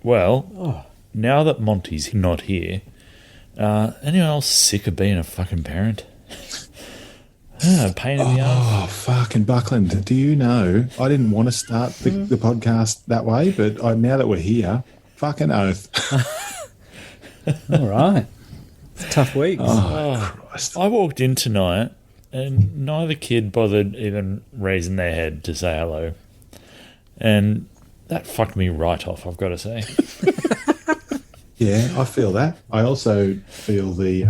Well, now that Monty's not here, anyone else sick of being a fucking parent? Pain in the ass. Oh, fucking Buckland. Do you know, I didn't want to start the podcast that way, but now that we're here, fucking oath. All right. It's tough weeks. Oh, Christ. I walked in tonight and neither kid bothered even raising their head to say hello. And that fucked me right off, I've got to say. Yeah, I feel that. I also feel the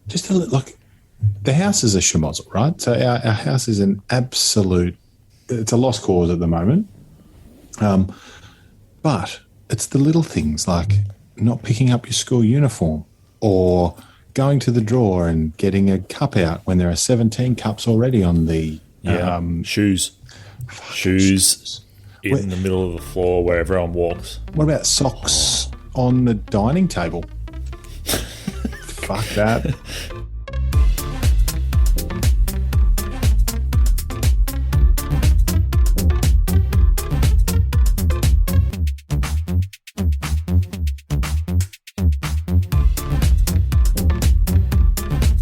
just a little, like, the house is a schmozzle, right? So our house is an absolute, it's a lost cause at the moment. But it's the little things like not picking up your school uniform or going to the drawer and getting a cup out when there are 17 cups already on the shoes in the middle of the floor where everyone walks. What about socks on the dining table? Fuck that.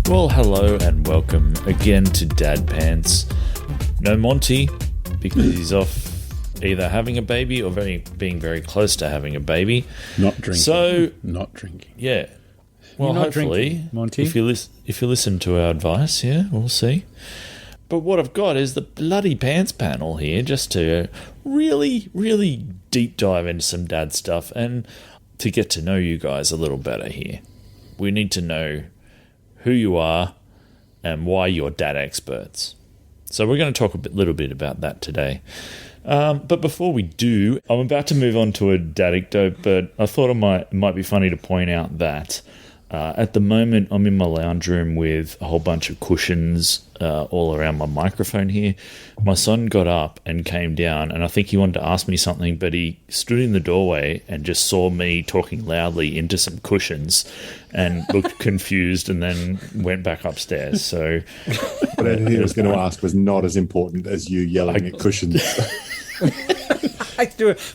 Well, hello and welcome again to Dad Pants. No Monty, because he's off either having a baby or being very close to having a baby. Not drinking. So, not drinking. Yeah. Well, You're not hopefully, drinking, Monty. if you listen to our advice, yeah, we'll see. But what I've got is the bloody pants panel here, just to really, really deep dive into some dad stuff and to get to know you guys a little better here. We need to know who you are and why you're dad experts. So we're going to talk a little bit about that today. But before we do, I'm about to move on to a dadecdote, but I thought it might be funny to point out that at the moment I'm in my lounge room with a whole bunch of cushions all around my microphone here. My son got up and came down, and I think he wanted to ask me something, but he stood in the doorway and just saw me talking loudly into some cushions and looked confused and then went back upstairs. So What he was going to ask was not as important as you yelling at cushions.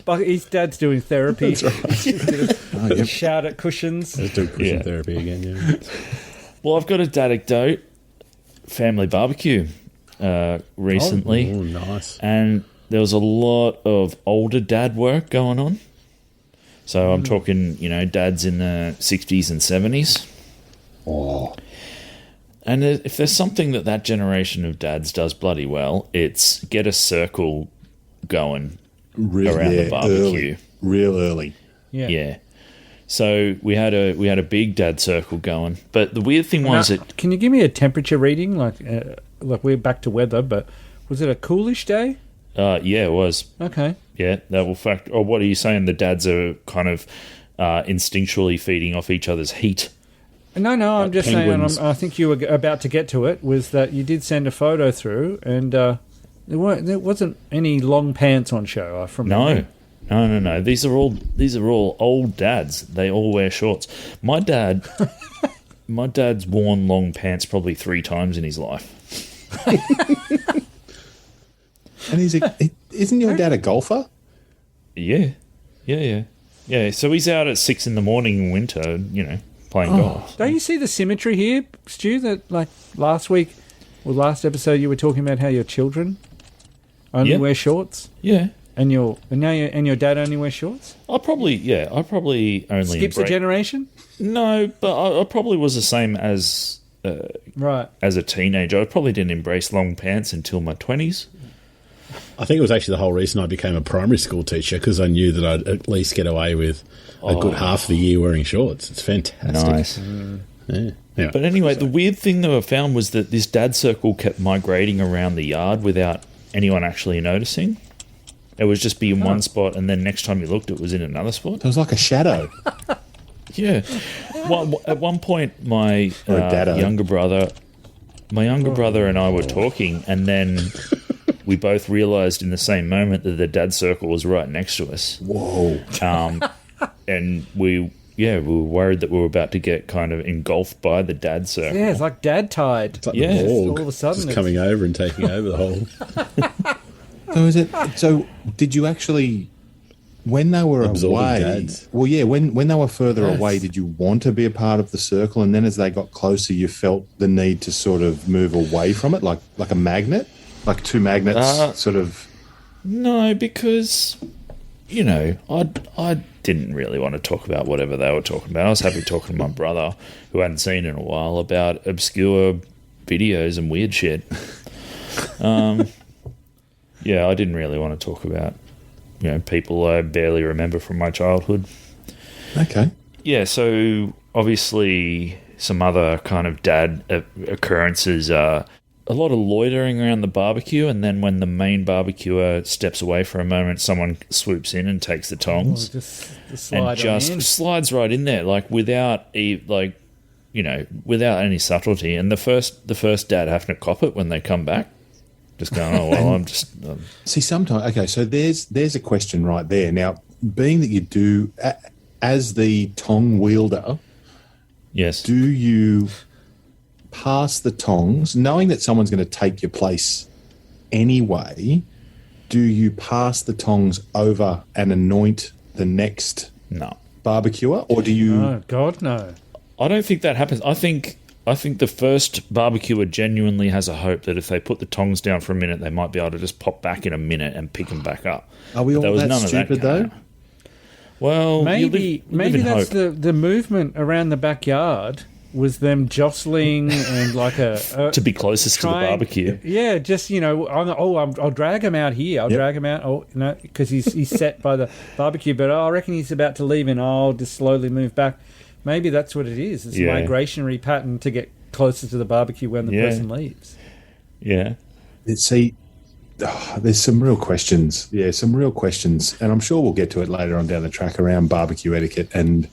But his dad's doing therapy. That's right. He's just gonna shout at cushions. Let's do cushion therapy again, yeah. Well, I've got a dadecdote. Family barbecue recently. Oh, nice. And there was a lot of older dad work going on. So I'm talking, dads in the 60s and 70s. Oh, And if there's something that generation of dads does bloody well, it's get a circle going around the barbecue. Real early. Yeah. So we had a big dad circle going. But the weird thing was that... Can you give me a temperature reading? Like we're back to weather, but was it a coolish day? Yeah, it was. Okay. Yeah, that will fact. Or what are you saying? The dads are kind of instinctually feeding off each other's heat. No, I'm just penguins. saying. I think you were about to get to it. Was that you did send a photo through, and there wasn't any long pants on show from No. These are all old dads. They all wear shorts. My dad's worn long pants probably 3 times in his life. And isn't your dad a golfer? Yeah. So he's out at 6 in the morning in winter, playing golf. Don't you see the symmetry here, Stu? That like last last episode, you were talking about how your children only wear shorts. Yeah. And your dad only wears shorts? I probably only Skips a generation? No, but I probably was the same as right. As a teenager. I probably didn't embrace long pants until my 20s. I think it was actually the whole reason I became a primary school teacher, because I knew that I'd at least get away with a good half of the year wearing shorts. It's fantastic. Nice. Yeah. Anyway, But anyway, the weird thing that I found was that this dad circle kept migrating around the yard without anyone actually noticing. It was just be in one spot, and then next time you looked, it was in another spot. It was like a shadow. Yeah. Well, at one point, my younger brother and I were talking, and then we both realised in the same moment that the dad circle was right next to us. Whoa. And we were worried that we were about to get kind of engulfed by the dad circle. Yeah, it's like dad tide. it's like yeah. the Borg All of a sudden just coming over and taking over the whole... So did you actually When they were Absorbing away, dads. well, yeah, when they were further away, did you want to be a part of the circle? And then as they got closer, you felt the need to sort of move away from it, like a magnet, like two magnets, sort of. No, because, I didn't really want to talk about whatever they were talking about. I was happy talking to my brother, who I hadn't seen in a while, about obscure videos and weird shit. Yeah, I didn't really want to talk about, people I barely remember from my childhood. Okay. Yeah, so obviously some other kind of dad occurrences are a lot of loitering around the barbecue, and then when the main barbecuer steps away for a moment, someone swoops in and takes the tongs Just and just slides right in there, without any subtlety. And the first dad having to cop it when they come back, just going, oh well, I'm just. See, sometimes so there's a question right there. Now, being that you do as the tong wielder, Yes. do you pass the tongs, knowing that someone's going to take your place anyway? Do you pass the tongs over and anoint the next No. barbecuer, or do you? Oh God, no! I don't think that happens. I think the first barbecuer genuinely has a hope that if they put the tongs down for a minute, they might be able to just pop back in a minute and pick them back up. Are we all There was that none of that stupid going though? on. Well, Maybe you live in that's hope. the movement around the backyard was them jostling and like a To be closest to the trying- barbecue. Yeah, just I'll drag him out here. I'll drag him out. Oh no, because he's set by the barbecue. But I reckon he's about to leave, and I'll just slowly move back. Maybe that's what it is. It's a migrationary pattern to get closer to the barbecue when the person leaves. Yeah. See, there's some real questions. Yeah, some real questions, and I'm sure we'll get to it later on down the track around barbecue etiquette and.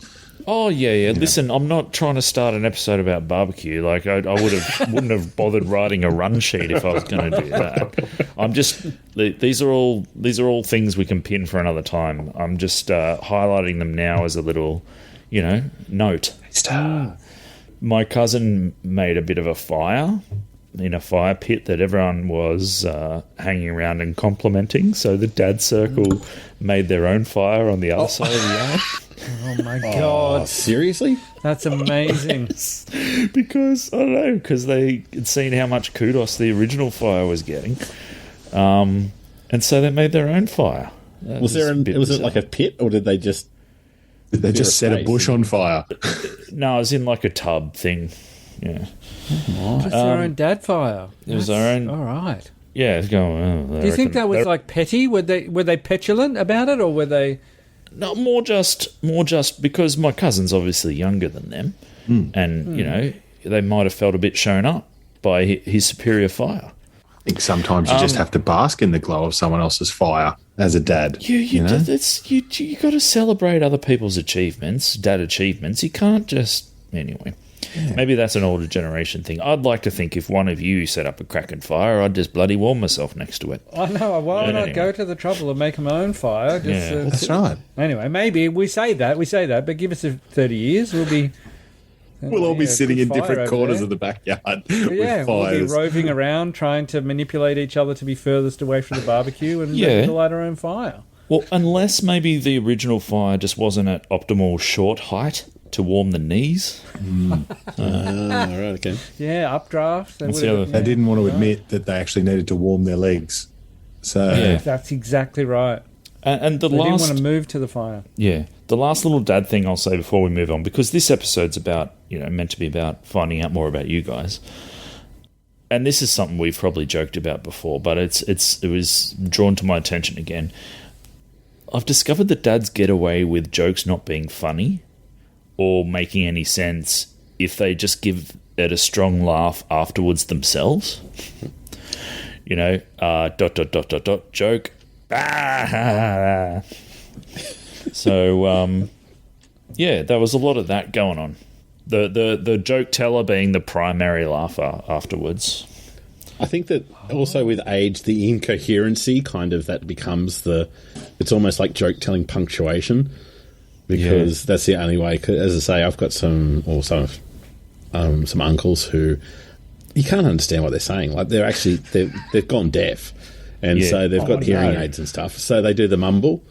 Oh yeah. Listen, I'm not trying to start an episode about barbecue. Like I wouldn't have bothered writing a run sheet if I was going to do that. I'm just these are all things we can pin for another time. I'm just highlighting them now as a little, note. My cousin made a bit of a fire in a fire pit that everyone was hanging around and complimenting. So the dad circle made their own fire on the other side of the yard. Oh my God, Seriously? that's amazing! Because they had seen how much kudos the original fire was getting, and so they made their own fire. Was it like a pit, or did they just? They just set a bush on fire. No, it was in like a tub thing. Yeah, Just their own dad fire. it was our own. All right. Yeah, it's going. Do you think that was like petty? Were they petulant about it, or were they? No, more just because my cousin's obviously younger than them, and they might have felt a bit shown up by his superior fire. I think sometimes you just have to bask in the glow of someone else's fire as a dad. You got to celebrate other people's achievements, dad achievements. You can't just anyway. Yeah. Maybe that's an older generation thing. I'd like to think if one of you set up a cracking fire, I'd just bloody warm myself next to it. I know. Why not go to the trouble of making my own fire? That's right. Anyway, maybe we say that, but give us 30 years, we'll be. We'll all be sitting in different corners of the backyard with fires. We'll be roving around trying to manipulate each other to be furthest away from the barbecue and light our own fire. Well, unless maybe the original fire just wasn't at optimal short height to warm the knees. Right, okay. Yeah, updraft. That's the other They didn't want to admit that they actually needed to warm their legs. So That's exactly right. And They didn't want to move to the fire. Yeah. The last little dad thing I'll say before we move on, because this episode's about, meant to be about finding out more about you guys. And this is something we've probably joked about before, but it was drawn to my attention again. I've discovered that dads get away with jokes not being funny or making any sense if they just give it a strong laugh afterwards themselves. Joke. So, there was a lot of that going on. The joke teller being the primary laugher afterwards. I think that also with age, the incoherency kind of that becomes it's almost like joke telling punctuation, because that's the only way. As I say, I've got some uncles who you can't understand what they're saying. Like they've gone deaf, and so they've got hearing aids and stuff. So they do the mumble,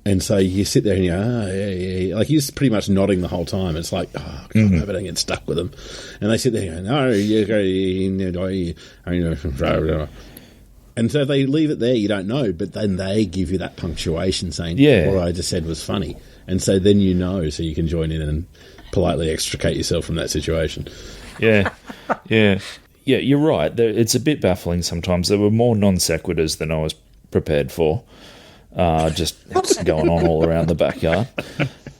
And so you sit there and you're, yeah. Like, you're just pretty much nodding the whole time. It's like, oh, God, I hope I don't get stuck with them. And they sit there and go, no, and so they leave it there, you don't know, but then they give you that punctuation saying, what I just said was funny. And so then you know, so you can join in and politely extricate yourself from that situation. Yeah, you're right. It's a bit baffling sometimes. There were more non sequiturs than I was prepared for. Just going on all around the backyard.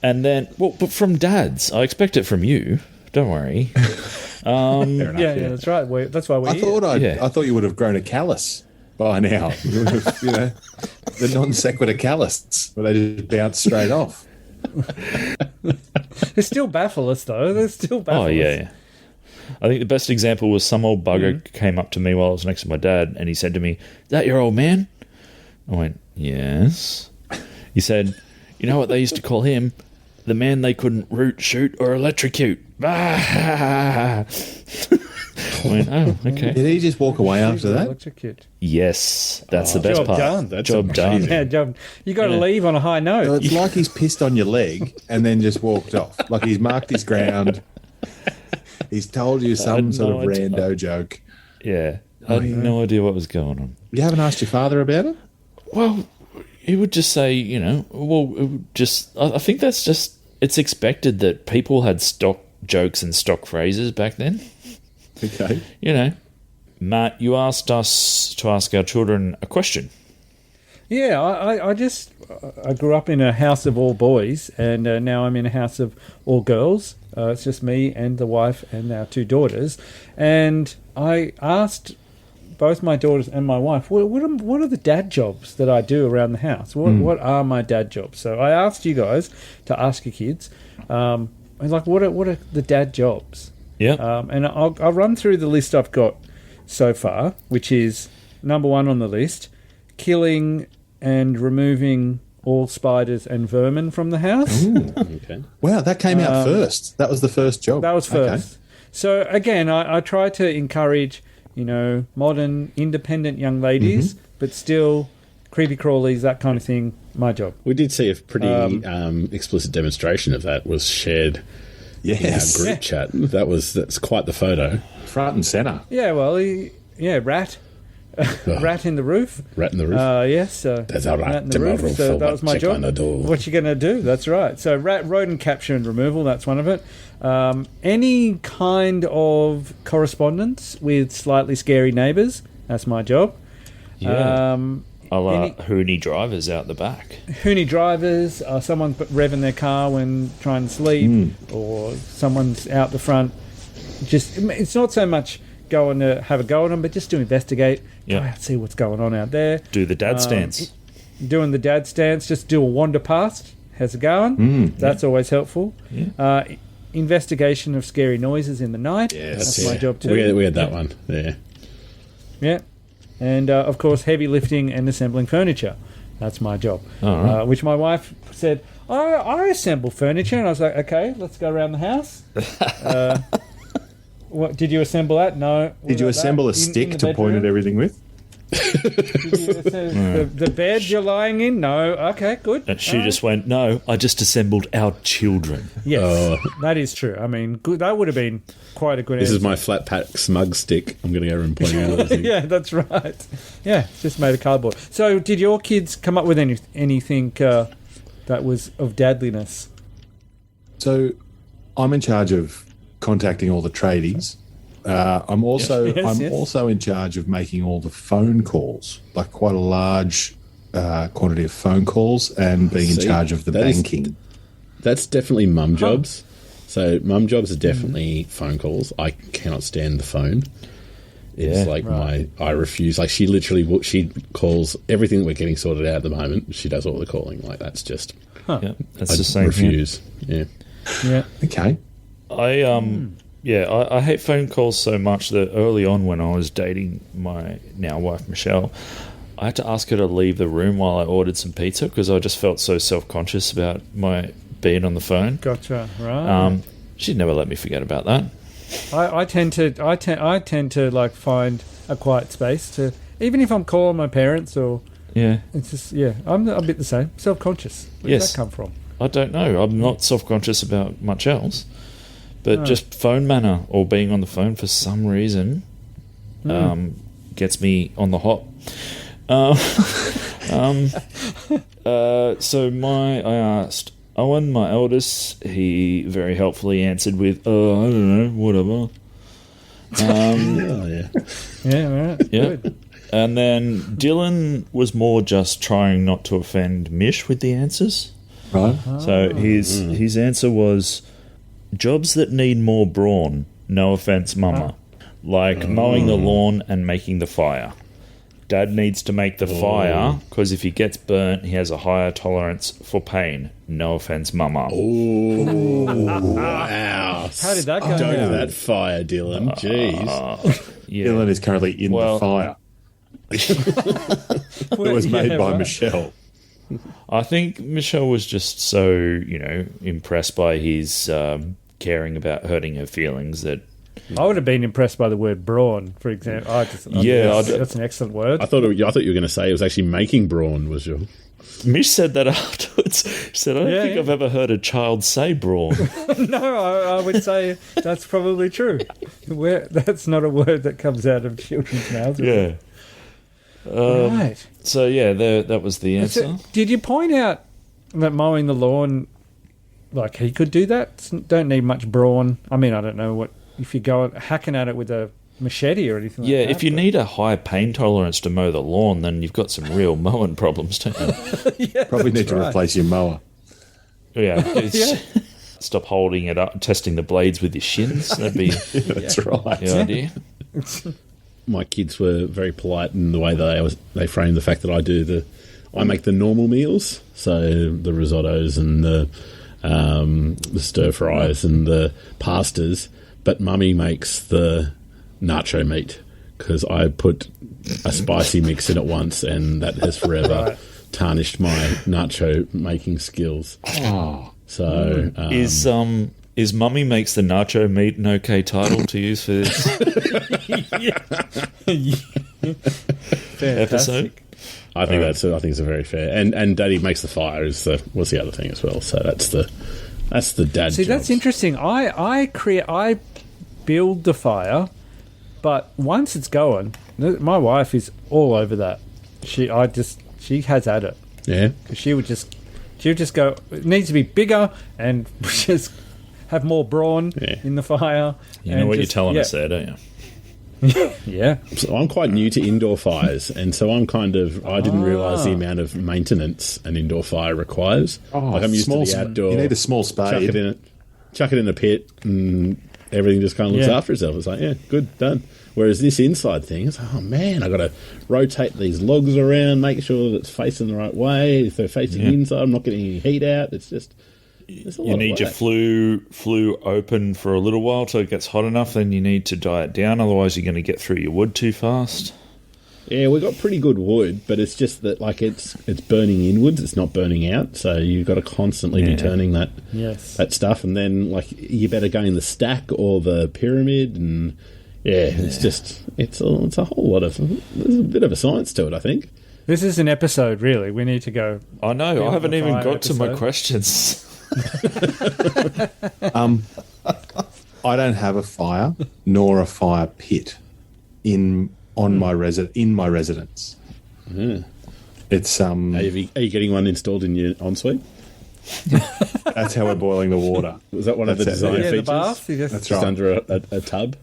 And then, but from dads. I expect it from you. Don't worry. Yeah, that's right. That's why we're here. I thought you would have grown a callus by now. You would have, the non sequitur callus, where they just bounce straight off. They still baffle us, though. They still baffle us. Oh, yeah. I think the best example was some old bugger came up to me while I was next to my dad, and he said to me, "Is that your old man?" I went, "Yes." He said, "You know what they used to call him? The man they couldn't root, shoot, or electrocute." I went, "Oh, okay." Did he just walk away after that? Electrocute. Yes, that's the best part. Done. That's job done. Yeah, job. You got to leave on a high note. So it's like he's pissed on your leg and then just walked off. Like he's marked his ground. He's told you some sort of rando joke. Yeah, I had no idea what was going on. You haven't asked your father about it? Well, he would just say, I think that's just, it's expected that people had stock jokes and stock phrases back then. Okay. Matt, you asked us to ask our children a question. Yeah, I grew up in a house of all boys, and now I'm in a house of all girls. It's just me and the wife and our two daughters. And I asked both my daughters and my wife, what are the dad jobs that I do around the house? What are my dad jobs? So I asked you guys to ask your kids, what are the dad jobs? Yeah. And I'll run through the list I've got so far, which is number one on the list, killing and removing all spiders and vermin from the house. Okay. Wow, that came out first. That was the first job. That was first. Okay. So again, I try to encourage, modern, independent young ladies, but still creepy crawlies, that kind of thing, my job. We did see a pretty explicit demonstration of that was shared in our group chat. That's quite the photo. Front and centre. Yeah, well, rat. Rat in the roof. Rat in the roof. Yes. There's a rat in the roof. So that was my job. What you going to do? That's right. So rodent capture and removal, that's one of it. Any kind of correspondence with slightly scary neighbours, that's my job. Yeah. Hooney drivers out the back. Hooney drivers, someone revving their car when trying to sleep, or someone's out the front. It's not so much going to have a go at them, but just to investigate, go out, see what's going on out there. Do the dad stance. Doing the dad stance, just do a wander past. How's it going? That's always helpful. Yeah. Investigation of scary noises in the night. Yeah, that's my job too. We had that one. Yeah. Yeah. And, of course, heavy lifting and assembling furniture. That's my job. Right. Which my wife said, I assemble furniture. And I was like, okay, let's go around the house. What did you assemble that? No. Did you assemble a stick to point at everything with? The bed you're lying in? No. Okay, good. And she just went, "No, I just assembled our children." Yes, that is true. I mean, good, that would have been quite a good This answer. is my flat pack smug stick. I'm going to go and point out everything. Yeah, that's right. Yeah, it's just made of cardboard. So did your kids come up with anything that was of dadliness? So I'm in charge of contacting all the tradies. I'm also in charge of making all the phone calls, like quite a large quantity of phone calls, and being in charge of the banking. That's definitely mum jobs. So mum jobs are definitely phone calls. I cannot stand the phone. It's I refuse. Like she calls everything that we're getting sorted out at the moment. She does all the calling. Like that's just that's the same. Refuse. Yeah. Okay. I hate phone calls so much that early on when I was dating my now wife Michelle, I had to ask her to leave the room while I ordered some pizza because I just felt so self-conscious about my being on the phone. Gotcha. Right. She'd never let me forget about that. I tend to like find a quiet space to, even if I'm calling my parents or Yeah. It's just, yeah, I'm a bit the same. Self-conscious. Where Yes. does that come from? I don't know. I'm not self-conscious about much else. But just phone manner or being on the phone for some reason gets me on the hop. So I asked Owen, my eldest, he very helpfully answered with, I don't know, whatever. Oh, yeah. Yeah, right. Yeah. Good. And then Dylan was more just trying not to offend Mish with the answers. Right. So his answer was jobs that need more brawn. No offense, Mama. Like mowing the lawn and making the fire. Dad needs to make the fire because if he gets burnt, he has a higher tolerance for pain. No offense, Mama. Wow. How did that go Don't down? that fire, Dylan. Jeez. Yeah. Dylan is currently in the fire. It was made by Michelle. I think Michelle was just so, impressed by his caring about hurting her feelings that... I would have been impressed by the word brawn, for example. That's an excellent word. I thought you were going to say it was actually making brawn, was your... Mish said that afterwards. She said, I don't think I've ever heard a child say brawn. No, I would say that's probably true. That's not a word that comes out of children's mouths. Yeah. Right. So, yeah, that was the answer. So, did you point out that mowing the lawn, like he could do that? Don't need much brawn. I mean, I don't know if you go hacking at it with a machete or anything like that. Yeah, if you need a high pain tolerance to mow the lawn, then you've got some real mowing problems, don't you? Probably need to replace your mower. Yeah. Stop holding it up, testing the blades with your shins. That'd be That's right. the idea. My kids were very polite in the way that they framed the fact that I make the normal meals, so the risottos and the stir fries and the pastas, but Mummy makes the nacho meat because I put a spicy mix in it once, and that has forever tarnished my nacho making skills. Oh. So Is Mummy Makes the Nacho Meat an okay title to use for this episode? I think it's a very fair. And Daddy Makes the Fire was the other thing as well. So that's the dad. See, jobs. that's interesting. I build the fire, but once it's going, my wife is all over that. She has at it. Yeah, because she would just go. It needs to be bigger and just have more brawn in the fire. You know what you're telling us there, don't you? Yeah. So I'm quite new to indoor fires, and so I didn't realise the amount of maintenance an indoor fire requires. I'm used to the outdoor. You need a small spade. Chuck it in a pit, and everything just kind of looks after itself. It's like, yeah, good, done. Whereas this inside thing, it's like, oh man, I got to rotate these logs around, make sure that it's facing the right way. If they're facing inside, I'm not getting any heat out. It's just. You need your flue open for a little while till it gets hot enough, then you need to die it down, otherwise you're going to get through your wood too fast. Yeah, we got pretty good wood, but it's just that it's burning inwards, it's not burning out, so you've got to constantly be turning that stuff, and then you better go in the stack or the pyramid, and it's a whole lot of, there's a bit of a science to it, I think. This is an episode, really. We need to go. I know, I haven't even got to my questions. I don't have a fire nor a fire pit in my residence. It's Are you getting one installed in your ensuite? That's how we're boiling the water. Was that one of the design features? The bath. That's just right. under a tub.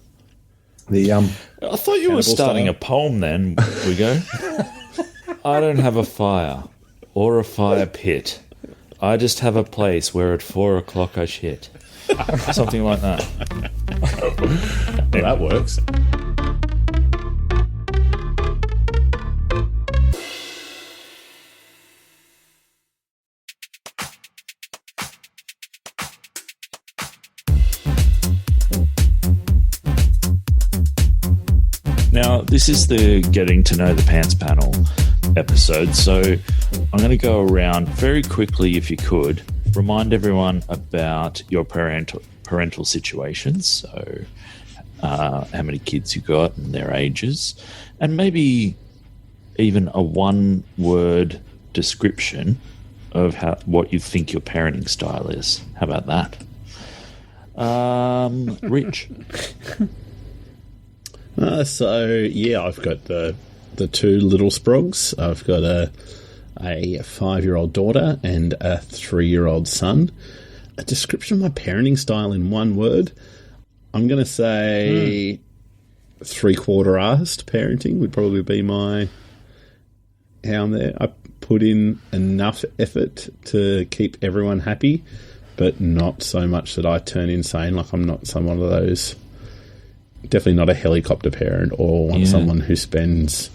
The I thought you were starting a poem then, we go. I don't have a fire or a fire pit. I just have a place where at 4 o'clock I shit. Something like that. well, that works. Now, this is the Getting to Know the Pants panel episode, so I'm going to go around very quickly, if you could, remind everyone about your parental situations, so how many kids you got and their ages, and maybe even a one-word description of what you think your parenting style is. How about that? Rich. I've got the two little sprogs. I've got a 5-year-old daughter and a 3-year-old son. A description of my parenting style in one word. I'm going to say three-quarter-assed parenting would probably be my how I'm there. I put in enough effort to keep everyone happy, but not so much that I turn insane. Like, I'm not someone of those. Definitely not a helicopter parent or someone who spends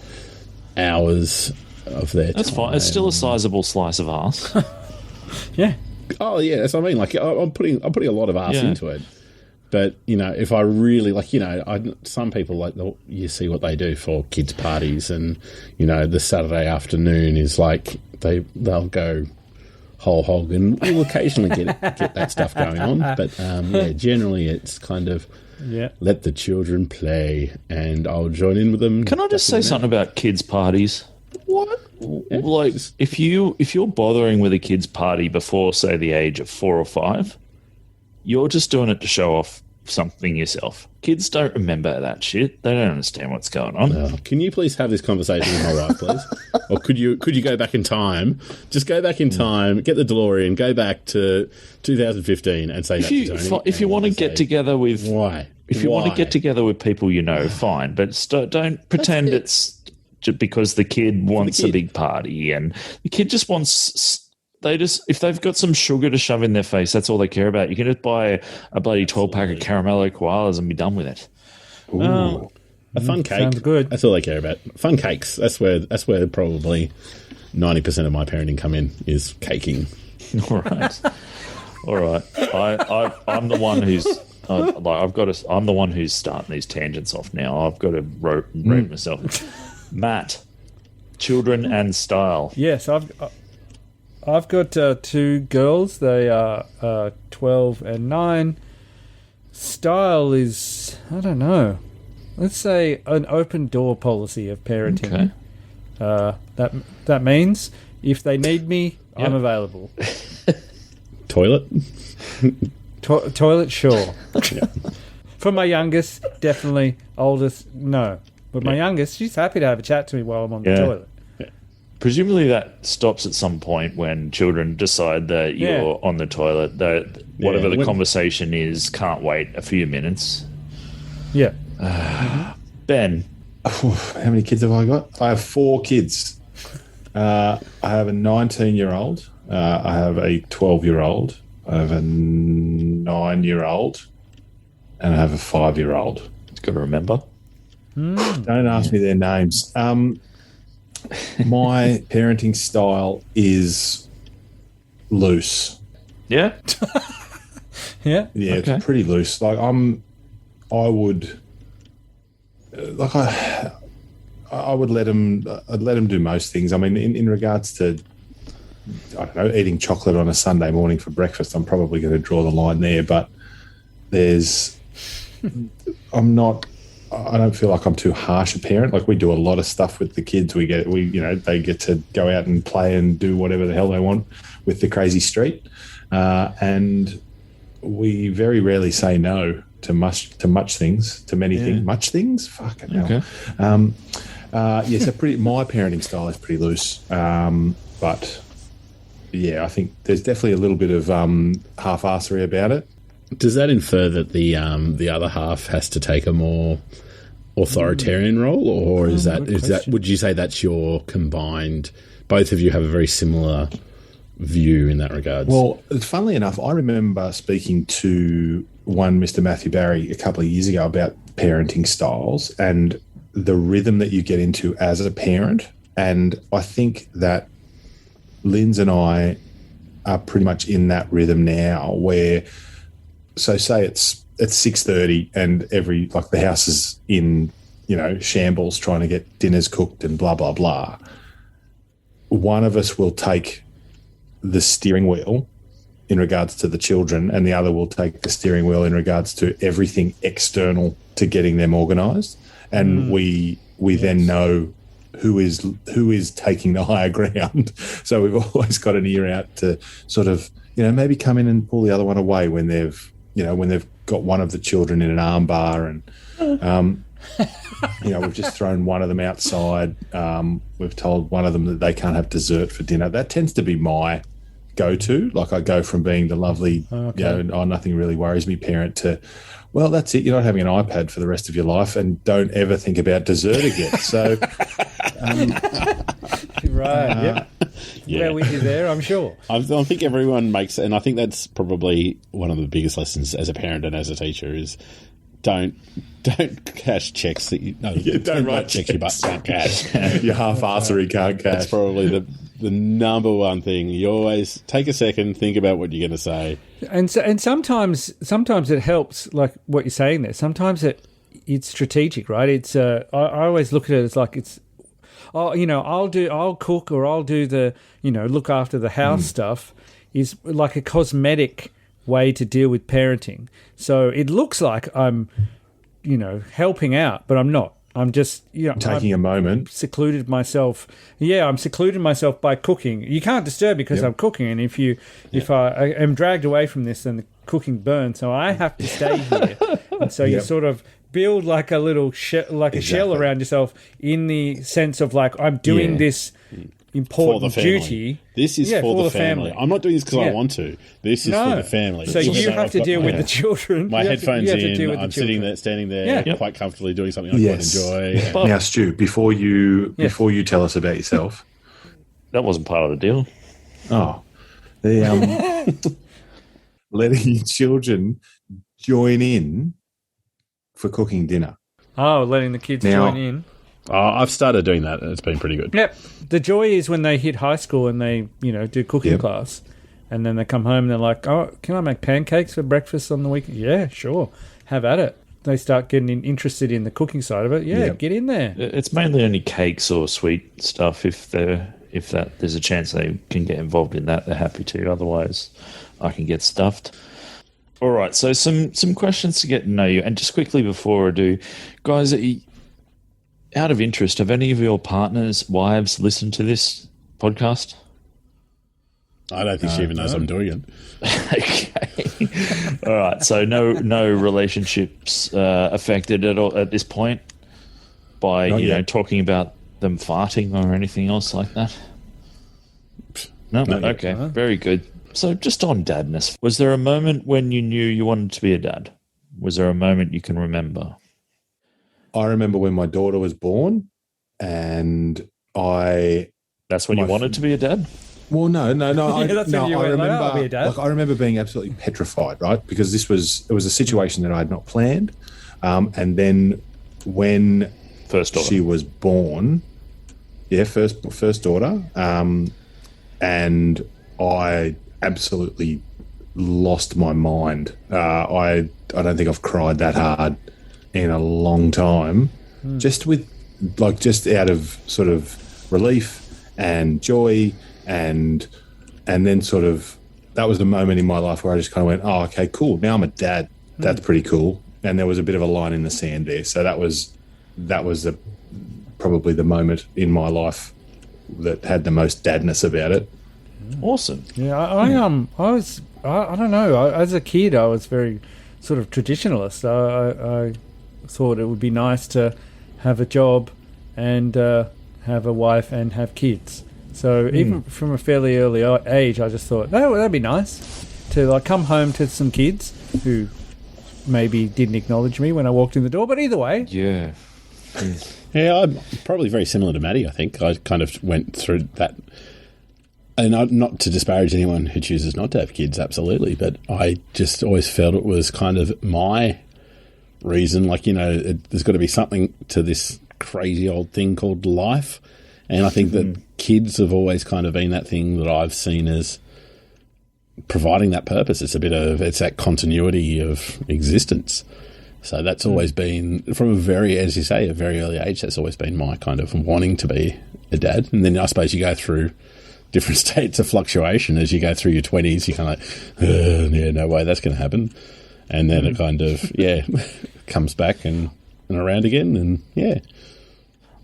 hours of their time. That's fine. It's still a sizable slice of arse. Yeah. Oh, yeah. That's what I mean. Like, I'm putting a lot of arse into it. But, if I really, some people, you see what they do for kids' parties and, the Saturday afternoon is like they'll go whole hog, and we'll occasionally get that stuff going on. But, generally it's kind of let the children play and I'll join in with them. Can I just say something about kids' parties? What? Yeah. Like, if you're bothering with a kid's party before, say, the age of 4 or 5, you're just doing it to show off something yourself. Kids don't remember that shit. They don't understand what's going on. Can you please have this conversation with my wife, please? Or could you go back in time? Just go back in time, get the DeLorean, go back to 2015 and say if you want to get together with why? If you want to get together with people fine, but don't pretend it's just because the kid wants a big party and the kid just wants. If they've got some sugar to shove in their face, that's all they care about. You can just buy a bloody 12-pack of Caramello koalas and be done with it. Ooh. A fun cake. Sounds good. That's all they care about. Fun cakes. That's where probably 90% of my parenting come in, is caking. All right. I'm the one who's I'm the one who's starting these tangents off now. I've got to rope myself. Matt, children and style. Yes, I've got 2 girls. They are 12 and 9. Style is, I don't know. Let's say an open door policy of parenting. Okay. That means if they need me, I'm available. Toilet? Toilet, sure. For my youngest, definitely. Oldest, no. But my youngest, she's happy to have a chat to me while I'm on the toilet. Presumably that stops at some point when children decide that you're on the toilet, that whatever the conversation is can't wait a few minutes. Yeah. Ben. How many kids have I got? I have 4 kids. I have a 19-year-old. I have a 12-year-old. I have a 9-year-old. And I have a 5-year-old. It's got to remember. Don't ask me their names. My parenting style is loose. Yeah? Yeah? Yeah, it's pretty loose. Like, I would let them do most things. I mean, in regards to, I don't know, eating chocolate on a Sunday morning for breakfast, I'm probably going to draw the line there, but I don't feel like I'm too harsh a parent. Like, we do a lot of stuff with the kids. They get to go out and play and do whatever the hell they want with the crazy street. And we very rarely say no to much things, to many things. Much things? Fucking hell. My parenting style is pretty loose. But yeah, I think there's definitely a little bit of half-assery about it. Does that infer that the other half has to take a more authoritarian role, or is that would you say that's your combined? Both of you have a very similar view in that regard. Well, funnily enough, I remember speaking to one Mr. Matthew Barry a couple of years ago about parenting styles and the rhythm that you get into as a parent, and I think that Linz and I are pretty much in that rhythm now, where. So say it's 6:30 and the house is in, shambles trying to get dinners cooked and blah, blah, blah. One of us will take the steering wheel in regards to the children, and the other will take the steering wheel in regards to everything external to getting them organised. And we then know who is taking the higher ground. So we've always got an ear out to sort of, maybe come in and pull the other one away when they've got one of the children in an arm bar, and we've just thrown one of them outside. We've told one of them that they can't have dessert for dinner. That tends to be my go-to. Like, I go from being the lovely, nothing really worries me parent to, well, that's it. You're not having an iPad for the rest of your life, and don't ever think about dessert again. So, right, yep. Yeah, we're with you there, I'm sure. I think everyone makes, and I think that's probably one of the biggest lessons as a parent and as a teacher is don't cash checks that don't write checks you can't cash. Your half-assery can't cash. That's probably the number one thing. You always take a second, think about what you're going to say. And sometimes it helps, like what you're saying there. Sometimes it's strategic, right? It's I always look at it as like it's, I'll cook, or I'll do the, look after the house stuff, is like a cosmetic way to deal with parenting. So it looks like I'm, helping out, but I'm not. I'm just, taking a moment. Secluded myself. Yeah, I'm secluded myself by cooking. You can't disturb me because I'm cooking, and if I am dragged away from this, then the cooking burns. So I have to stay here. And so you sort of build like a little a shell around yourself, in the sense of like, I'm doing this important duty. This is for the family. I'm not doing this because I want to. This is for the family. So you have to deal with the children. My headphones in. I'm standing there quite comfortably doing something I quite enjoy. Now, Stu, before you tell us about yourself, that wasn't part of the deal. Oh, the letting your children join in for cooking dinner. Oh, letting the kids join in. I've started doing that, and it's been pretty good. Yep. The joy is when they hit high school and they, do cooking class, and then they come home and they're like, "Oh, can I make pancakes for breakfast on the weekend?" Yeah, sure. Have at it. They start getting interested in the cooking side of it. Yeah, get in there. It's mainly only cakes or sweet stuff. If there's a chance they can get involved in that, they're happy to. Otherwise, I can get stuffed. All right, so some questions to get to know you. And just quickly before I do, guys, out of interest, have any of your partners' wives listened to this podcast? I don't think she even knows I'm doing it. Okay. All right, so no relationships affected at all at this point by, talking about them farting or anything else like that? No? Okay, very good. So just on dadness, was there a moment when you knew you wanted to be a dad? Was there a moment you can remember? I remember when my daughter was born, and That's when you wanted to be a dad? Well, no. I remember. I remember being absolutely petrified, right? Because it was a situation that I had not planned, and then when she was born, first daughter, and I absolutely lost my mind. I don't think I've cried that hard in a long time, just out of sort of relief and joy, and then sort of that was the moment in my life where I just kind of went, oh, okay, cool, now I'm a dad. That's pretty cool. And there was a bit of a line in the sand there. So that was probably the moment in my life that had the most dadness about it. Awesome. Yeah, I don't know. As a kid, I was very sort of traditionalist. I thought it would be nice to have a job and have a wife and have kids. So even from a fairly early age, I just thought, oh, that'd be nice to come home to some kids who maybe didn't acknowledge me when I walked in the door. But either way, yeah. Yeah, I'm probably very similar to Maddie, I think. I kind of went through that. And not to disparage anyone who chooses not to have kids, absolutely, but I just always felt it was kind of my reason. There's got to be something to this crazy old thing called life. And I think that kids have always kind of been that thing that I've seen as providing that purpose. It's that continuity of existence. So that's always been, from a very early age, that's always been my kind of wanting to be a dad. And then I suppose you go through different states of fluctuation as you go through your 20s. You're kind of like, no way that's going to happen. And then it kind of, comes back and around again. And,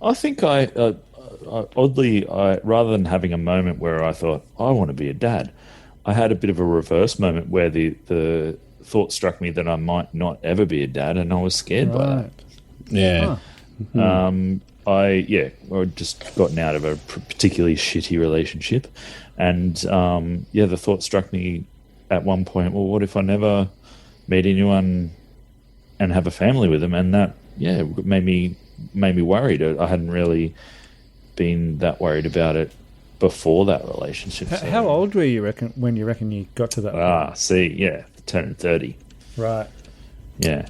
I think I oddly, rather than having a moment where I thought, I want to be a dad, I had a bit of a reverse moment where the thought struck me that I might not ever be a dad, and I was scared by that. Yeah. Huh. I'd just gotten out of a particularly shitty relationship, and the thought struck me at one point, well, what if I never meet anyone and have a family with them? And that, made me worried. I hadn't really been that worried about it before that relationship. How old were you when you reckon you got to that point? Turned 30. Right. Yeah.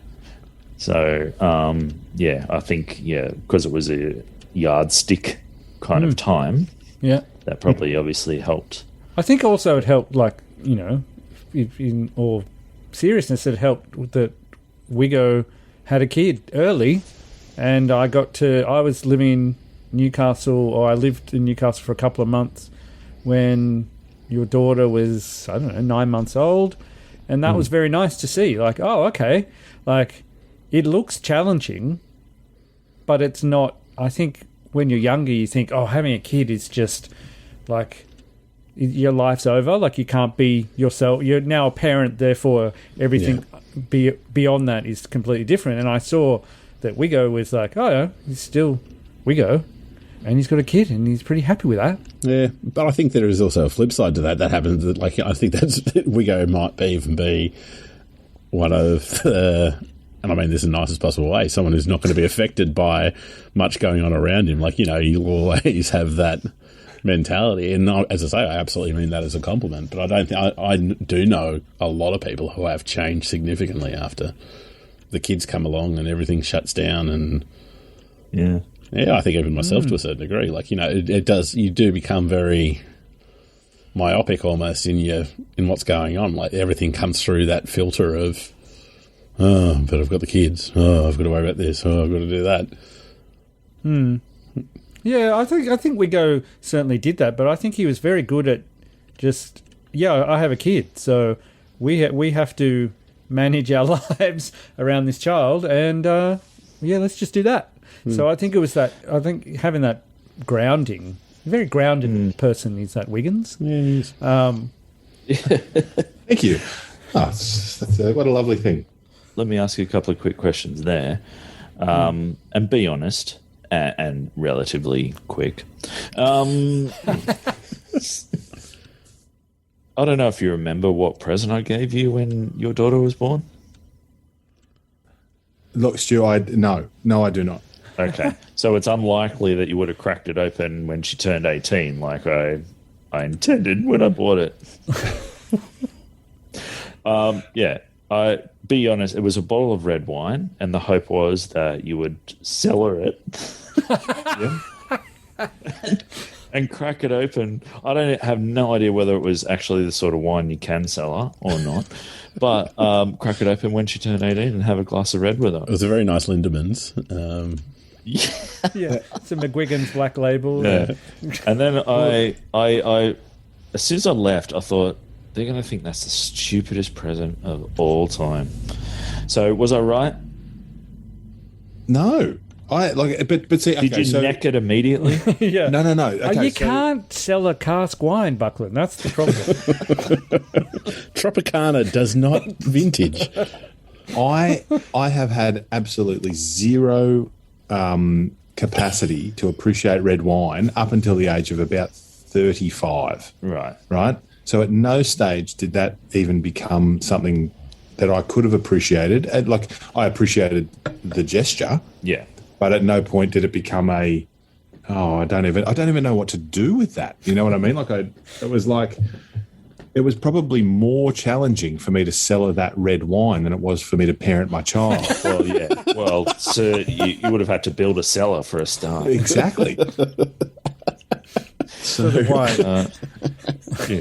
So, I think, because it was a yardstick kind of time, that probably obviously helped. I think also it helped, like, you know, in all seriousness, it helped that Wiggo had a kid early, and I was living in Newcastle, or I lived in Newcastle for a couple of months when your daughter was, 9 months old, and that was very nice to see. Like, oh, okay, like, it looks challenging, but it's not. I think when you're younger, you think, oh, having a kid is just like your life's over. Like, you can't be yourself. You're now a parent, therefore everything beyond that is completely different. And I saw that Wiggo was like, oh, yeah, he's still Wiggo, and he's got a kid, and he's pretty happy with that. Yeah, but I think there is also a flip side to that. That happens. Like, I think that's Wiggo might even be one of the, and I mean this in the nicest possible way, someone who's not going to be affected by much going on around him. Like, you know, you'll always have that mentality. And as I say, I absolutely mean that as a compliment. But I don't think I do know a lot of people who have changed significantly after the kids come along and everything shuts down. And I think even myself to a certain degree. Like, you know, it does. You do become very myopic almost in what's going on. Like, everything comes through that filter of, oh, but I've got the kids. Oh, I've got to worry about this. Oh, I've got to do that. Yeah, I think Wiggo certainly did that, but I think he was very good at just, I have a kid, so we have to manage our lives around this child, and let's just do that. So I think it was that. I think having that grounding, very grounded person is that Wiggins. Yeah, he is. Thank you. What a lovely thing. Let me ask you a couple of quick questions there, and be honest and relatively quick. I don't know if you remember what present I gave you when your daughter was born. Look, Stu, I do not. Okay, so it's unlikely that you would have cracked it open when she turned 18, like I intended when I bought it. Be honest, it was a bottle of red wine, and the hope was that you would cellar it and crack it open. I have no idea whether it was actually the sort of wine you can cellar or not, but crack it open when she turned 18 and have a glass of red with her. It was a very nice Lindemans. Some McGuigan's Black Label. Yeah. And then I as soon as I left, I thought, they're going to think that's the stupidest present of all time. So was I right? No. But see, okay, did you neck it immediately? Yeah. No. Okay, you can't sell a cask wine, Buckland. That's the problem. Tropicana does not vintage. I have had absolutely zero capacity to appreciate red wine up until the age of about 35. Right. So at no stage did that even become something that I could have appreciated. Like, I appreciated the gesture. Yeah. But at no point did it become I don't even know what to do with that. You know what I mean? Like, it was probably more challenging for me to cellar that red wine than it was for me to parent my child. Well, yeah. Well, so you would have had to build a cellar for a start. Exactly. So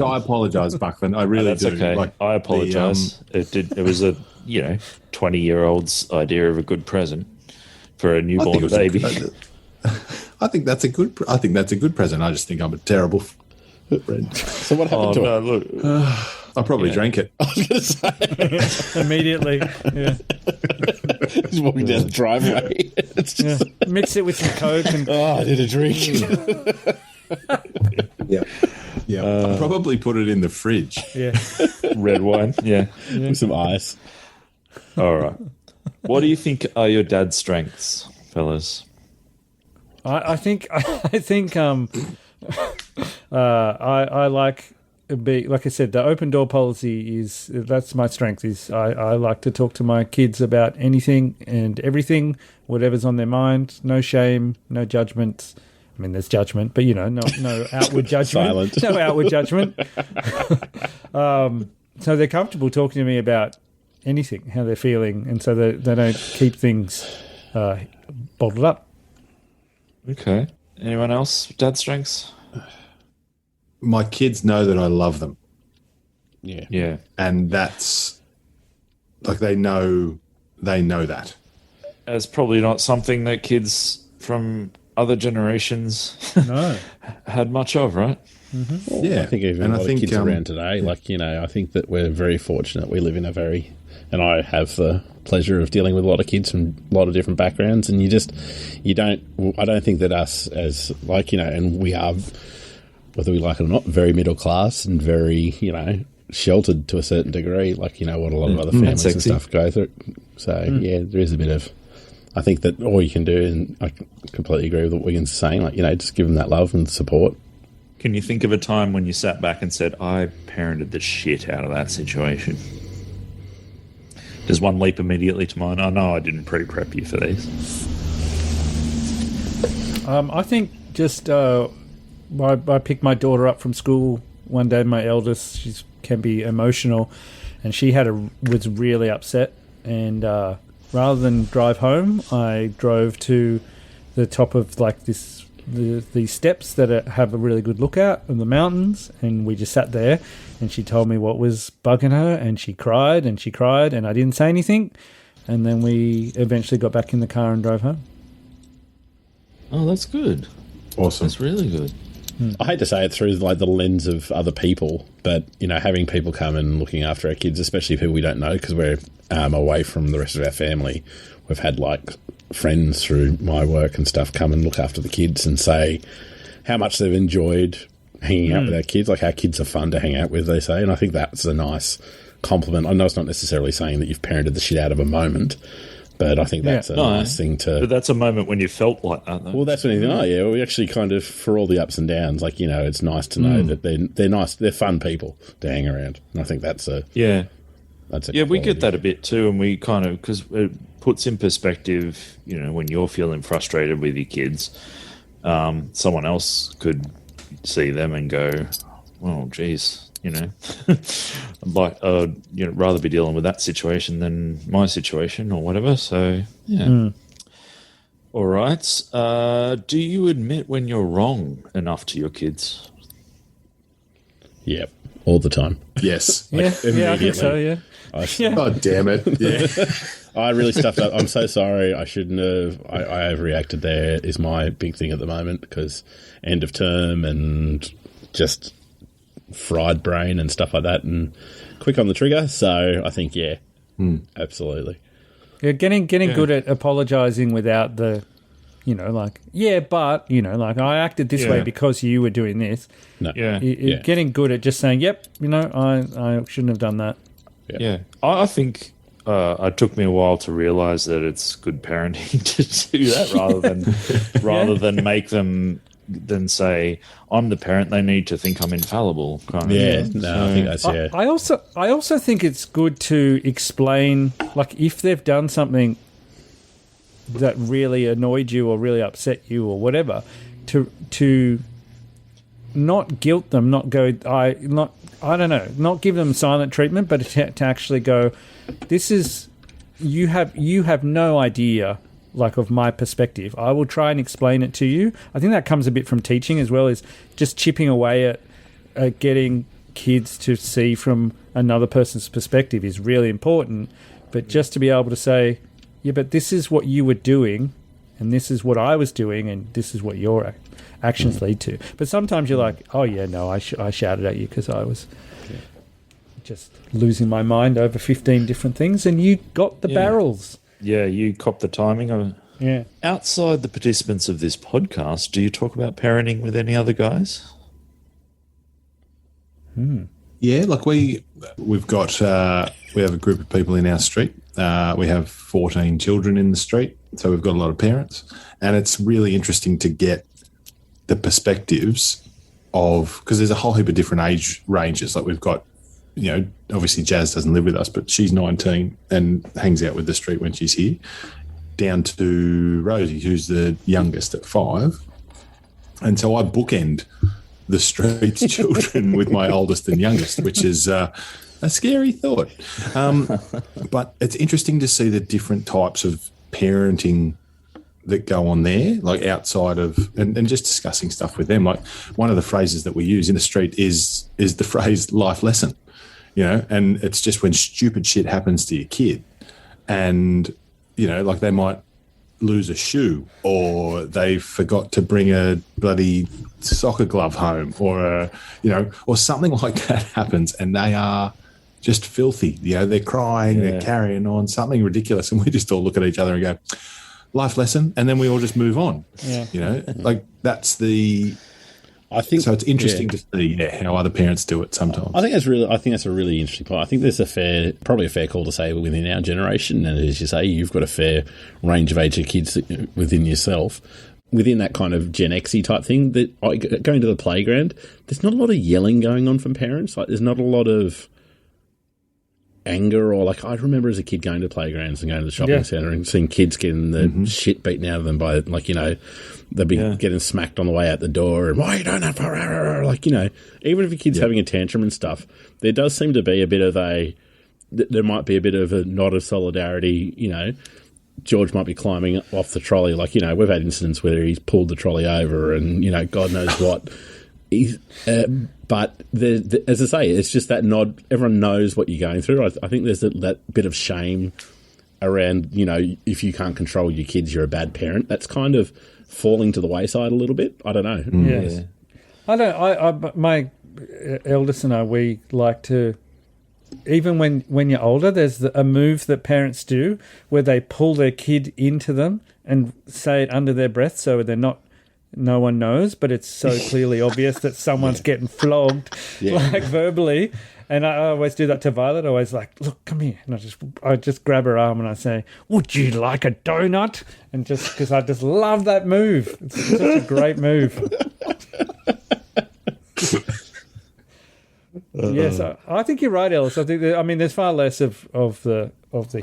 I apologise, Buckland. I really do. That's okay. Like, I apologise. It was a 20-year-old's idea of a good present for a newborn baby. I think that's a good present. I just think I'm a terrible friend. So what happened to it? Look. I probably drank it. I was going to say. Immediately. Yeah. Just walking down the driveway. It's just, Mix it with some Coke and I did a drink. Yeah. Yeah. I probably put it in the fridge. yeah. Red wine. Yeah. With some ice. All right. What do you think are your dad's strengths, fellas? I think I like I said, the open door policy that's my strength. I like to talk to my kids about anything and everything, whatever's on their mind. No shame, no judgment. I mean, there's judgment, but no outward judgment. Silent. No outward judgment. So they're comfortable talking to me about anything, how they're feeling, and so they don't keep things bottled up. Okay. Anyone else? Dad's strengths? My kids know that I love them. Yeah. Yeah. And that's like they know that. As probably not something that kids from other generations No. had much of, right? Well, Yeah. I think even And a I lot think, of kids around today, I think that we're very fortunate. We live in and I have the pleasure of dealing with a lot of kids from a lot of different backgrounds, and I don't think that us as and we are, whether we like it or not, very middle class and very, sheltered to a certain degree, what a lot of other families and stuff go through. So, yeah, there is a bit of, I think that all you can do, and I completely agree with what Wiggins is saying, just give them that love and support. Can you think of a time when you sat back and said, I parented the shit out of that situation? Does one leap immediately to mind? I know I didn't pre-prep you for these. I think just I picked my daughter up from school one day. My eldest, she can be emotional, and she was really upset. And rather than drive home, I drove to the top of these steps that have a really good lookout of the mountains, and we just sat there. And she told me what was bugging her, and she cried, and I didn't say anything. And then we eventually got back in the car and drove home. Oh, that's good. Awesome. That's really good. I hate to say it through the lens of other people, but having people come and looking after our kids, especially people we don't know, because we're away from the rest of our family. We've had friends through my work and stuff come and look after the kids and say how much they've enjoyed hanging out with our kids. Our kids are fun to hang out with, they say, and I think that's a nice compliment. I know it's not necessarily saying that you've parented the shit out of a moment, but I think that's a nice thing to... But that's a moment when you felt like that, though. Well, that's when you think, we actually kind of, for all the ups and downs, it's nice to know that they're nice, they're fun people to hang around. And I think that's a... Yeah. That's a we quality. get that a bit too, and we kind of... Because it puts in perspective, when you're feeling frustrated with your kids, someone else could see them and go, well, geez, I'd rather be dealing with that situation than my situation or whatever. So, yeah. All right. Do you admit when you're wrong enough to your kids? Yep, all the time. Yes. Yeah, I think so, yeah. God damn it. Yeah. I really stuffed up. I'm so sorry. I shouldn't have. I overreacted there is my big thing at the moment, because end of term and just fried brain and stuff like that, and quick on the trigger. So I think, absolutely. Yeah, getting good at apologising without the, but, I acted this way because you were doing this. No. Yeah. Getting good at just saying, yep, I shouldn't have done that. Yeah. I think it took me a while to realise that it's good parenting to do that rather than make them then say, I'm the parent, they need to think I'm infallible. Kind of. Yeah, no, I think that's, I also think it's good to explain, if they've done something that really annoyed you or really upset you or whatever, to not guilt them, not give them silent treatment, but to actually go, this is, you have no idea, of my perspective. I will try and explain it to you. I think that comes a bit from teaching as well, as just chipping away at getting kids to see from another person's perspective is really important. But just to be able to say, yeah, but this is what you were doing, and this is what I was doing, and this is what your actions lead to. But sometimes you're like, oh yeah, no, I shouted at you because I was just losing my mind over 15 different things, and you got the barrels. Yeah, you cop the timing of it. Yeah. Outside the participants of this podcast, do you talk about parenting with any other guys? Yeah, like we've got we have a group of people in our street. We have 14 children in the street, so we've got a lot of parents, and it's really interesting to get the perspectives of, because there's a whole heap of different age ranges. Like we've got, obviously Jazz doesn't live with us, but she's 19 and hangs out with the street when she's here, down to Rosie, who's the youngest at 5. And so I bookend the street's children with my oldest and youngest, which is a scary thought. But it's interesting to see the different types of parenting that go on there, like outside of, and just discussing stuff with them. Like one of the phrases that we use in the street is the phrase life lesson, and it's just when stupid shit happens to your kid and, like they might lose a shoe, or they forgot to bring a bloody soccer glove home, or or something like that happens, and they are just filthy. They're crying, they're carrying on, something ridiculous, and we just all look at each other and go, life lesson, and then we all just move on. Like that's the. I think so. It's interesting to see how other parents do it sometimes. I think that's a really interesting point. I think there's probably a fair call to say within our generation, and as you say, you've got a fair range of age of kids within yourself. Within that kind of Gen X-y type thing, that going to the playground, there's not a lot of yelling going on from parents. Like there's not a lot of anger, or like I remember as a kid going to playgrounds and going to the shopping centre and seeing kids getting the shit beaten out of them by, like, they'd be getting smacked on the way out the door, and why you don't have, like, even if your kid's having a tantrum and stuff, there does seem to be a bit of there might be a bit of a nod of solidarity. George might be climbing off the trolley, like, we've had incidents where he's pulled the trolley over and, God knows what. But as I say, it's just that nod. Everyone knows what you're going through. I think there's that bit of shame around, if you can't control your kids, you're a bad parent. That's kind of falling to the wayside a little bit. I don't know. Yes. My eldest and I, we like to, even when you're older, there's a move that parents do where they pull their kid into them and say it under their breath so they're not, no one knows, but it's so clearly obvious that someone's getting flogged, like verbally. And I always do that to Violet. I always like, look, come here. And I just grab her arm and I say, would you like a donut? And just because I just love that move. It's such a great move. Yes, I think you're right, Ellis. I think there's far less of the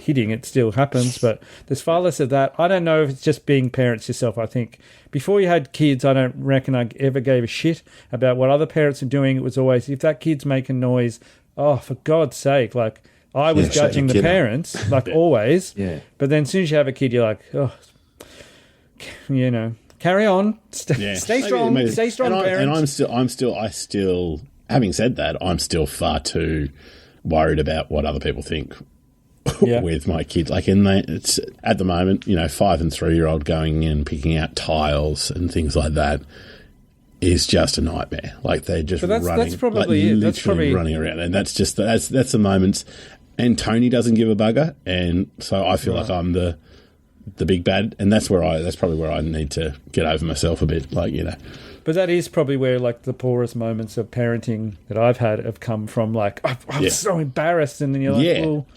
hitting. It still happens, but there's far less of that. I don't know if it's just being parents yourself. I think before you had kids, I don't reckon I ever gave a shit about what other parents are doing. It was always, if that kid's making noise, oh, for God's sake, like I was judging the parents, like always. Yeah. But then as soon as you have a kid, you're like, oh, carry on, stay strong, stay strong, parents. And I still. Having said that, I'm still far too worried about what other people think with my kids. Like, it's at the moment, 5 and 3-year-old going in picking out tiles and things like that is just a nightmare. Like they're just running. That's probably it. That's probably running around, and that's the moments. And Tony doesn't give a bugger, and so I feel like I'm the big bad, and that's probably where I need to get over myself a bit. Like But that is probably where, like, the poorest moments of parenting that I've had have come from. Like, I'm so embarrassed, and then you're like, well,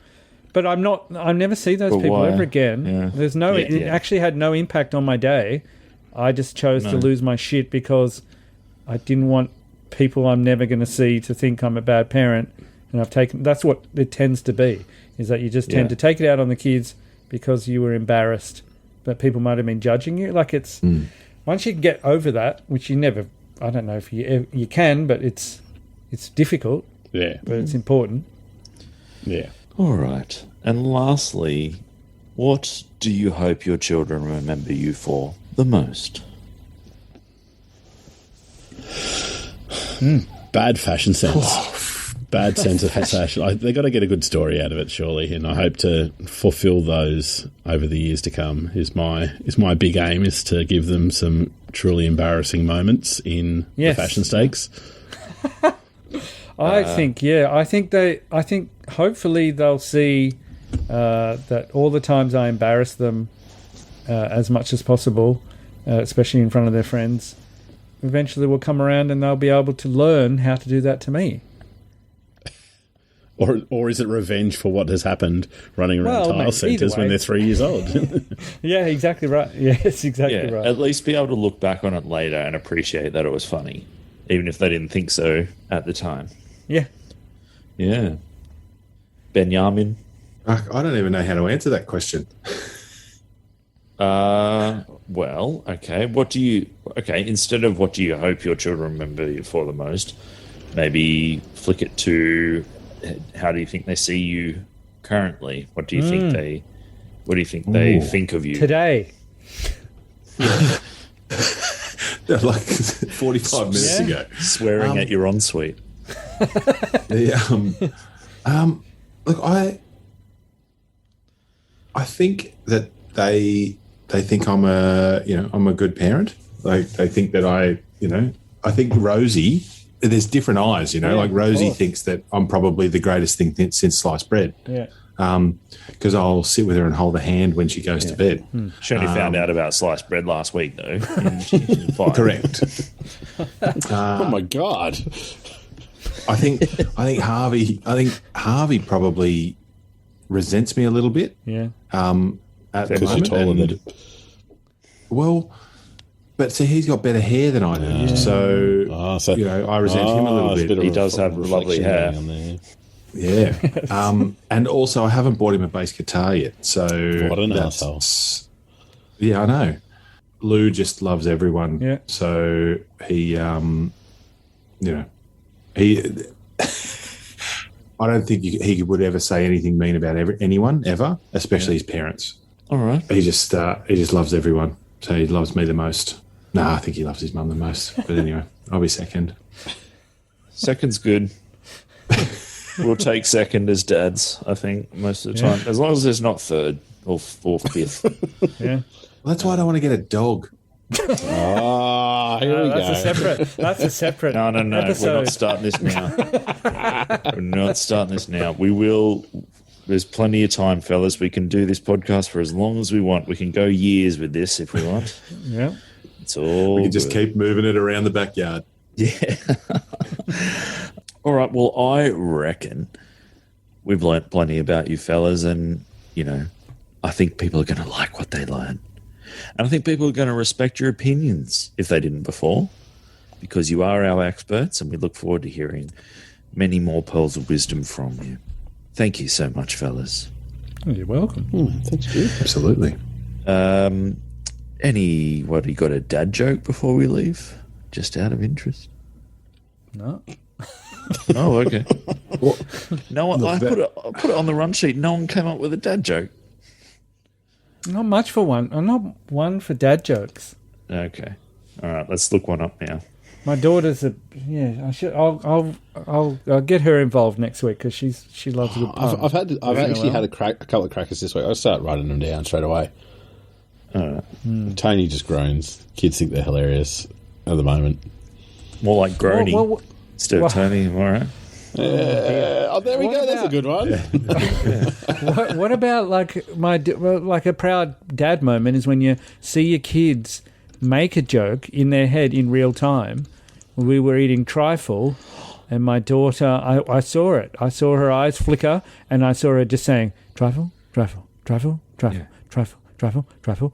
but I'm not. I never see those people ever again. Yeah. There's no. It actually had no impact on my day. I just chose to lose my shit because I didn't want people I'm never going to see to think I'm a bad parent. And I've taken. That's what it tends to be. Is that you just tend to take it out on the kids because you were embarrassed, but people might have been judging you. Like it's. Once you get over that, which you never, I don't know if you can, but it's difficult. Yeah. But it's important. Yeah. All right. And lastly, what do you hope your children remember you for the most? Bad fashion sense. Bad sense of fashion. They've got to get a good story out of it, surely, and I hope to fulfil those over the years to come. Is my big aim is to give them some truly embarrassing moments in the fashion stakes. I think hopefully they'll see that all the times I embarrass them as much as possible, especially in front of their friends, eventually will come around and they'll be able to learn how to do that to me. Or is it revenge for what has happened running around tile centres when they're 3 years old? Yeah, exactly right. Yes, exactly right. At least be able to look back on it later and appreciate that it was funny, even if they didn't think so at the time. Yeah. Yeah. Benjamin? I don't even know how to answer that question. Well, okay. Instead of what do you hope your children remember you for the most, maybe flick it to how do you think they see you currently? What do you think they think of you today? Like 45 minutes ago. Swearing at your ensuite. Look, I think that they think I'm a good parent. Like they think that I think Rosie, there's different eyes, like Rosie thinks that I'm probably the greatest thing since sliced bread. Yeah. Because I'll sit with her and hold her hand when she goes to bed. She only found out about sliced bread last week, though. Correct. Oh my God. I think Harvey probably resents me a little bit. Yeah. At the Because you're moment. taller than Well, but see, he's got better hair than I do, so I resent him a little bit. He does have lovely hair. Yeah. And also, I haven't bought him a bass guitar yet, so What an asshole. Yeah, I know. Lou just loves everyone. Yeah. So he, he. I don't think he would ever say anything mean about anyone ever, especially his parents. All right. He just loves everyone. So he loves me the most. No, I think he loves his mum the most. But anyway, I'll be second. Second's good. We'll take second as dads, I think, most of the time. As long as there's not third or fifth. Yeah. Well, that's why I don't want to get a dog. Here we go. That's a separate. No. episode. We're not starting this now. We're not starting this now. We will. There's plenty of time, fellas. We can do this podcast for as long as we want. We can go years with this if we want. Yeah. It's all We can just good. keep moving it around the backyard. Yeah. All right. Well, I reckon we've learnt plenty about you fellas, and, I think people are going to like what they learn. And I think people are going to respect your opinions if they didn't before, because you are our experts, and we look forward to hearing many more pearls of wisdom from you. Thank you so much, fellas. You're welcome. Thanks, dude. Absolutely. You got a dad joke before we leave? Just out of interest. No. Oh, okay. No one. I put it on the run sheet. No one came up with a dad joke. Not much for one. I'm not one for dad jokes. Okay. All right. Let's look one up now. My daughter's I'll get her involved next week because she loves a good pun. I've actually had a couple of crackers this week. I'll start writing them down straight away. Tony just groans. Kids think they're hilarious at the moment. More like groany instead of Tony. All right. There we go. That's a good one. What about like a proud dad moment is when you see your kids make a joke in their head in real time. We were eating trifle, and my daughter, I saw it. I saw her eyes flicker, and I saw her just saying, trifle, trifle, trifle, trifle, trifle, trifle, trifle.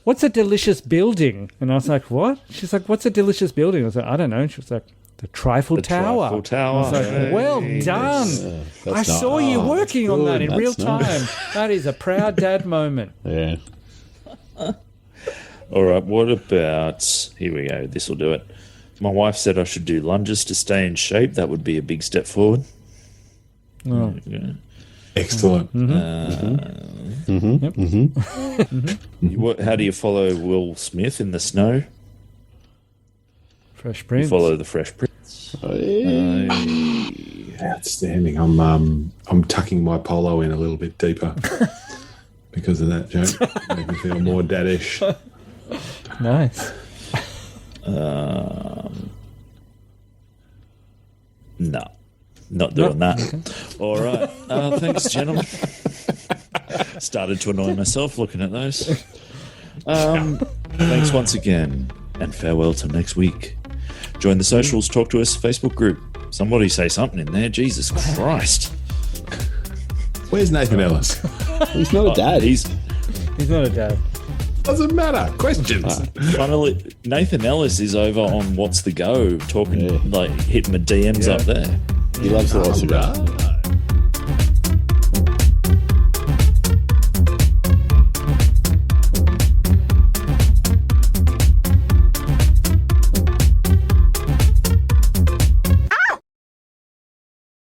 What's a delicious building? And I was like, what? She's like, what's a delicious building? I was like, I don't know. And she was like, the Trifle Tower. Trifle Tower. I was like, well done. I saw you working on that in real time. That is a proud dad moment. Yeah. All right. What about? Here we go. This will do it. My wife said I should do lunges to stay in shape. That would be a big step forward. Oh. Yeah. Excellent. How do you follow Will Smith in the snow? Fresh Prince. You follow the Fresh Prince. Outstanding. I'm tucking my polo in a little bit deeper because of that joke. Make me feel more daddish. Nice. No, not doing that. Okay. All right. Thanks, gentlemen. Started to annoy myself looking at those. Thanks once again, and farewell till next week. Join the socials, talk to us, Facebook group. Somebody say something in there. Jesus Christ. Where's Nathan Ellis? He's not a dad. He's not a dad. Doesn't matter. Questions. Finally, Nathan Ellis is over on What's the Go, talking, like, hitting my DMs up there. He loves the horse.